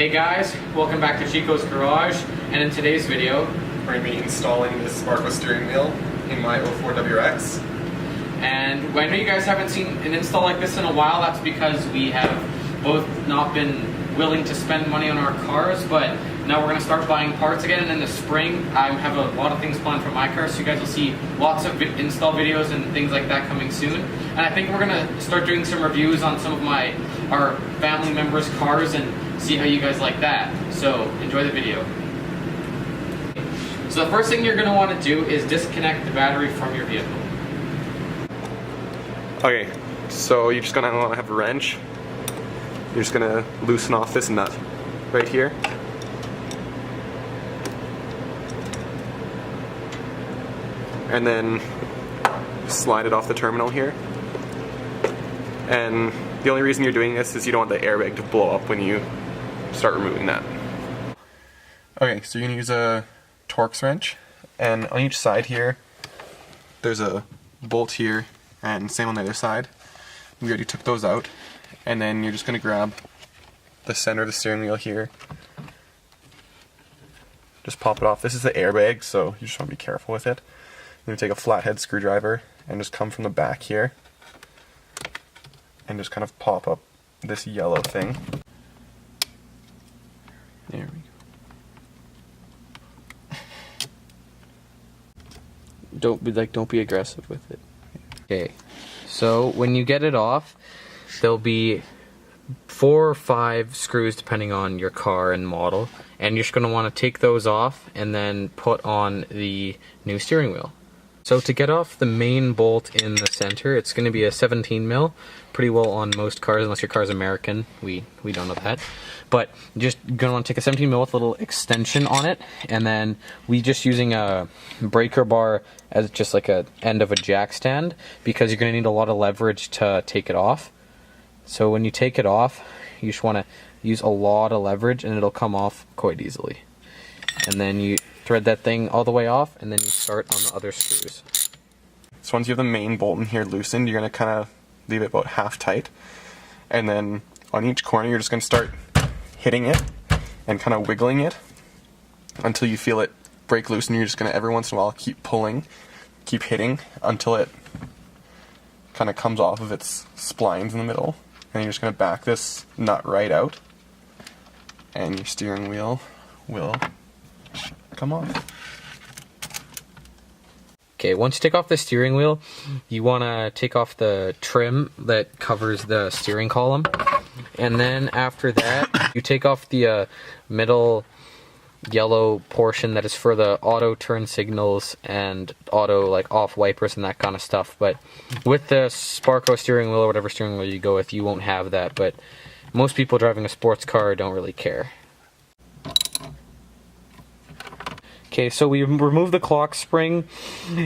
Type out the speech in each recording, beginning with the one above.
Hey guys, welcome back to Chico's Garage, and in today's video we're going to be installing this Subaru steering wheel in my 04 WRX. And I know you guys haven't seen an install like this in a while. That's because we have both not been willing to spend money on our cars, but now we're going to start buying parts again, and in the spring I have a lot of things planned for my car, so you guys will see lots of install videos and things like that coming soon. And I think we're going to start doing some reviews on some of our family members' cars and see how you guys like that. So enjoy the video. So the first thing you're going to want to do is disconnect the battery from your vehicle. Okay, so you're just going to want to have a wrench. You're just going to loosen off this nut right here. And then slide it off the terminal here. And the only reason you're doing this is you don't want the airbag to blow up when you start removing that. Okay, so you're going to use a Torx wrench, and on each side here there's a bolt here, and same on the other side. We already took those out, and then you're just going to grab the center of the steering wheel here. Just pop it off. This is the airbag, so you just want to be careful with it. You're going to take a flathead screwdriver and just come from the back here and just kind of pop up this yellow thing. There we go. Don't be aggressive with it. Okay, so when you get it off, there'll be 4 or 5 screws depending on your car and model, and you're just going to want to take those off and then put on the new steering wheel. So to get off the main bolt in the center, it's going to be a 17 mil, pretty well on most cars, unless your car's American. We don't know that. But you're just going to want to take a 17 mil with a little extension on it, and then we just using a breaker bar as just like a end of a jack stand, because you're going to need a lot of leverage to take it off. So when you take it off, you just want to use a lot of leverage, and it'll come off quite easily. And then you thread that thing all the way off, and then you start on the other screws. So once you have the main bolt in here loosened, you're going to kind of leave it about half tight, and then on each corner you're just going to start hitting it and kind of wiggling it until you feel it break loose, and you're just going to every once in a while keep pulling, keep hitting until it kind of comes off of its splines in the middle, and you're just going to back this nut right out, and your steering wheel will come off. Okay, once you take off the steering wheel, you want to take off the trim that covers the steering column, and then after that you take off the middle yellow portion that is for the auto turn signals and auto off wipers and that kind of stuff. But with the Sparco steering wheel or whatever steering wheel you go with, you won't have that, but most people driving a sports car don't really care. Okay, so we removed the clock spring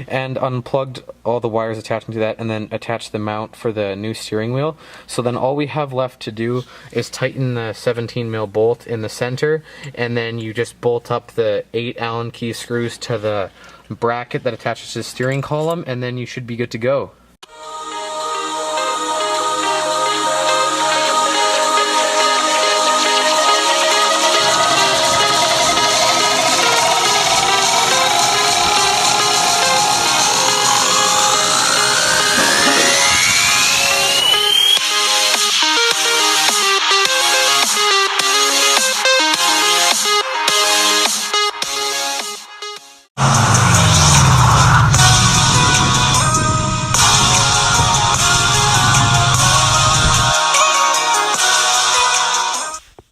and unplugged all the wires attaching to that, and then attached the mount for the new steering wheel. So then all we have left to do is tighten the 17 mil bolt in the center, and then you just bolt up the 8 Allen key screws to the bracket that attaches to the steering column, and then you should be good to go.